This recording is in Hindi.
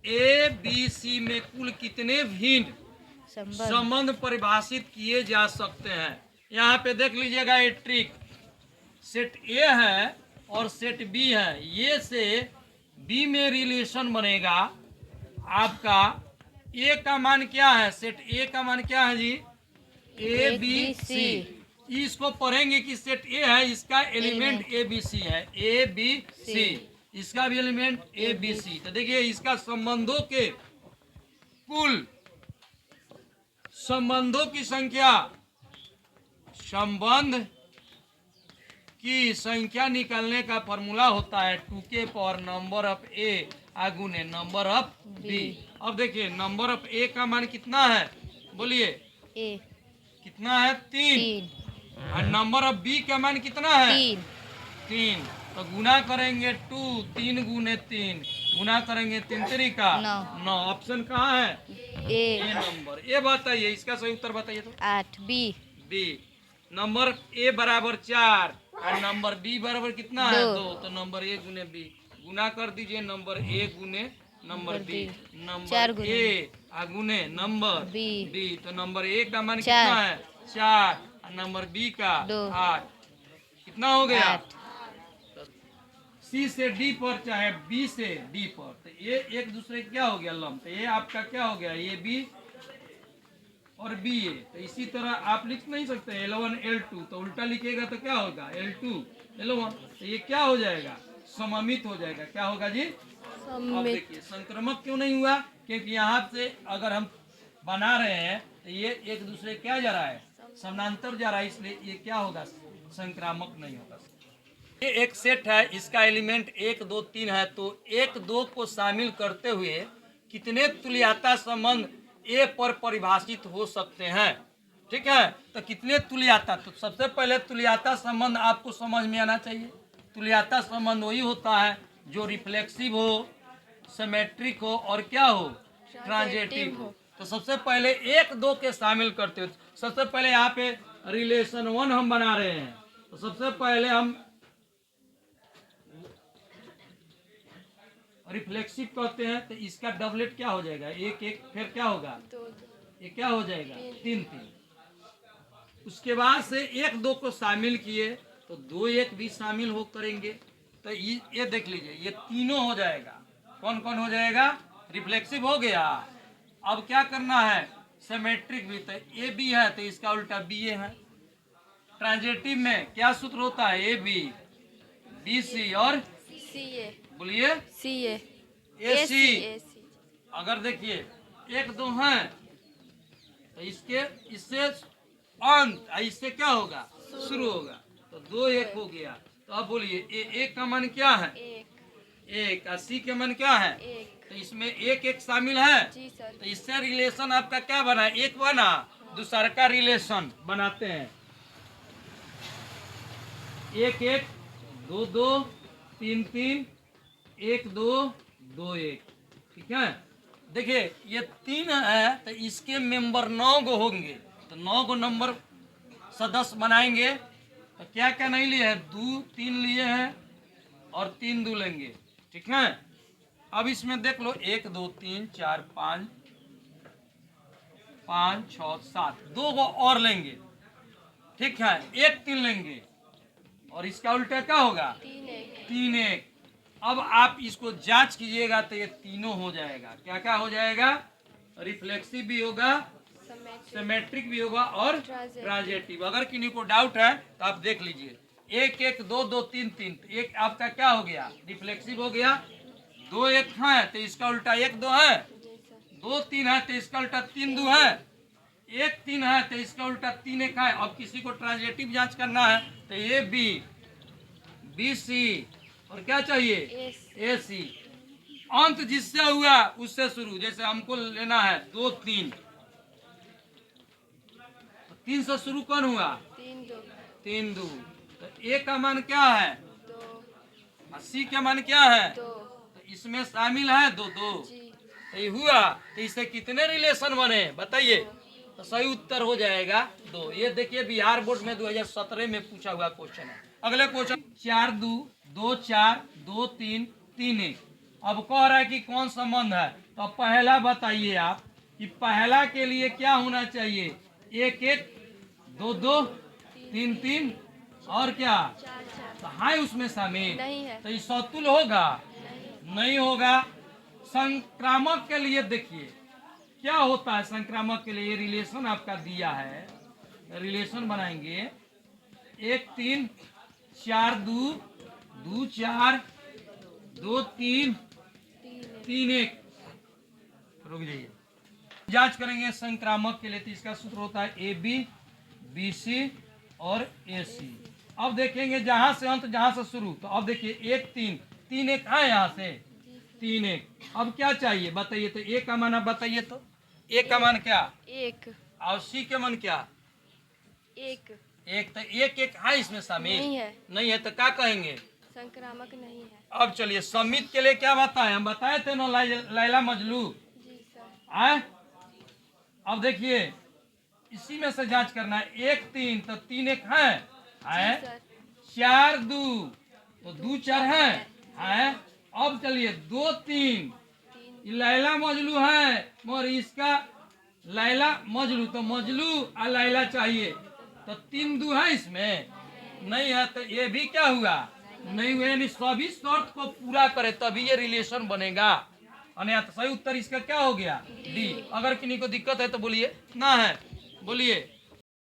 ए बी सी में कुल कितने भिन्न संबंध परिभाषित किए जा सकते हैं। यहाँ पे देख लीजिएगा ये ट्रिक, सेट ए है और सेट बी है, ये से बी में रिलेशन बनेगा आपका। ए का मान क्या है, सेट ए का मान क्या है जी, ए बी सी। इसको पढ़ेंगे कि सेट ए है, इसका एलिमेंट ए बी सी है, ए बी सी, इसका भी एलिमेंट ए बी सी। तो देखिए इसका संबंधों की संख्या, संबंध की संख्या निकालने का फॉर्मूला होता है 2k पावर नंबर ऑफ ए गुने नंबर ऑफ बी। अब देखिए नंबर ऑफ ए का मान कितना है, बोलिए कितना है, 3। और नंबर ऑफ बी का मान कितना है, 3। तो गुना करेंगे 2, 3 गुने 3, गुना करेंगे 3 3 का 9। ऑप्शन कहाँ है, ए नंबर। ए बताइए इसका सही उत्तर बताइए तो 8 बी। नंबर ए बराबर 4 और नंबर बी बराबर कितना है, 2। तो नंबर ए गुने बी, गुना कर दीजिए नंबर ए गुने नंबर बी, नंबर ए गुने नंबर बी। तो नंबर ए का मान कितना है, 4 और नंबर बी का 8। कितना हो गया, सी से डी पर चाहे बी से डी पर, तो ये एक दूसरे क्या हो गया लंब। तो ये आपका क्या हो गया, ये बी और बी ए। तो इसी तरह आप लिख नहीं सकते L1 L2, तो उल्टा लिखिएगा तो क्या होगा, L2 L1। तो ये क्या हो जाएगा, सममित हो जाएगा। क्या होगा जी, अब देखिए संक्रमक क्यों नहीं हुआ, क्योंकि यहाँ से अगर हम बना रहे हैं तो ये एक दूसरे क्या जा रहा है, समानांतर जा रहा है, इसलिए ये क्या होगा, संक्रामक नहीं होगा। ये एक सेट है, इसका एलिमेंट 1 2 3 है, तो 1 2 को शामिल करते हुए कितने तुल्यता संबंध ए पर परिभाषित हो सकते हैं। ठीक है, तो कितने तुल्यता, तो सबसे पहले तुल्यता संबंध आपको समझ में आना चाहिए। तुल्यता संबंध वही होता है जो रिफ्लेक्सिव हो, सिमेट्रिक हो और क्या हो, ट्रांजिटिव हो। तो सबसे पहले 1 2 के शामिल करते हो। सबसे पहले यहाँ पे रिलेशन 1 हम बना रहे हैं, तो सबसे पहले हम रिफ्लेक्सिव कहते हैं, तो इसका डबलेट क्या हो जाएगा, 1 1, फिर क्या होगा, ये क्या हो जाएगा, 3 3। उसके बाद से 1 2 को शामिल किए तो 2 1 भी शामिल हो करेंगे, तो ये देख लीजिए ये तीनों हो जाएगा। कौन कौन हो जाएगा, रिफ्लेक्सिव हो गया। अब क्या करना है, सिमेट्रिक भी, तो ए बी है तो इसका उल्टा बी ए है। ट्रांजिटिव में क्या सूत्र होता है, ए बी बी सी और सी ए, बोलिए सी ए सी। अगर देखिए 1 2 है तो इससे अंत, इससे क्या होगा, शुरू होगा, तो 2 1 हो गया। तो अब बोलिए ए का मान क्या है, 1 और सी का मान क्या है, 1। तो इसमें 1 1 शामिल है, तो इससे रिलेशन आपका क्या बना, 1 बना, दूसरा का रिलेशन बनाते हैं 1 1 2 2 3 3 1 2 2 1। ठीक है, देखिए ये 3 है तो इसके मेंबर 9 गो होंगे, तो 9 गो नंबर सदस्य बनाएंगे। तो क्या क्या नहीं लिए हैं, 2 3 लिए हैं और 3 2 लेंगे। ठीक है, अब इसमें देख लो 1 2 3 4 5 5 6 7, 2 गो और लेंगे। ठीक है, 1 3 लेंगे और इसका उल्टा क्या होगा, 3 1। अब आप इसको जांच कीजिएगा तो ये तीनों हो जाएगा। क्या क्या हो जाएगा, रिफ्लेक्सिव भी होगा, सिमेट्रिक भी होगा और ट्रांजिटिव। अगर किसी को डाउट है तो आप देख लीजिए 1 1 2 2 3 3, तो 1 आपका क्या हो गया, रिफ्लेक्सिव हो गया। 2 1 है तो इसका उल्टा 1 2 है, 2 3 है तो इसका उल्टा 3 2 है, 1 3 है तो इसका उल्टा 3 1 है। अब किसी को ट्रांजिटिव जांच करना है तो ये बी बी सी और क्या चाहिए, ए सी। अंत जिससे हुआ उससे शुरू, जैसे हमको लेना है 2 3, तो 3 से शुरू कौन हुआ, 3 2। तो ए का मान क्या है, 2 और सी का मान क्या है, 2। तो इसमें शामिल है 2 2, तो ये हुआ। तो इससे कितने रिलेशन बने बताइए, तो सही उत्तर हो जाएगा 2। ये देखिए बिहार बोर्ड में 2017 में पूछा हुआ क्वेश्चन है। अगले क्वेश्चन 4 2 2 4 2 3 3 1, अब कह रहा है कि कौन संबंध है, तो पहला बताइए आप कि पहला के लिए क्या होना चाहिए, एक एक, दो दो, तीन तीन और क्या, तो है उसमें शामिल, नहीं है। तो ये सौतुल होगा, नहीं होगा। संक्रामक के लिए देखिए क्या होता है, संक्रामक के लिए रिलेशन आपका दिया है, रिलेशन बनाएंगे, एक तीन, चार दो, दो चार, दो तीन, तीन एक, रुक जाइए, जांच करेंगे संक्रामक के लिए, तो इसका सूत्र होता है ए बी, बी सी और ए सी। अब देखेंगे जहां से अंत, जहां से शुरू, तो अब देखिए एक तीन, तीन एक है यहाँ से, तीन एक। अब क्या चाहिए बताइए, तो ए का मान आप बताइए, तो ए का मान क्या, एक, और सी के मान क्या, एक, एक, तो एक एक है इसमें शामिल, नहीं है। नहीं है तो क्या कहेंगे। संक्रामक नहीं है। अब चलिए समित के लिए क्या बताए, हम बताए थे ना, लैला मजलू जी सर। आए। अब देखिए इसी में से जांच करना है, एक तीन तो तीन एक है, जी सर। चार दो तो दो चार है। अब चलिए दो तीन, ये लैला मजलू है, मगर इसका लैला मजलू, तो मजलू और लैला चाहिए, तो तीन दो है इसमें, नहीं है, तो ये भी क्या हुआ, नहीं हुआ, यानी सभी शर्त को पूरा करे तभी ये रिलेशन बनेगा। तो सही उत्तर इसका क्या हो गया, डी। अगर किन्हीं को दिक्कत है तो बोलिए, ना है बोलिए।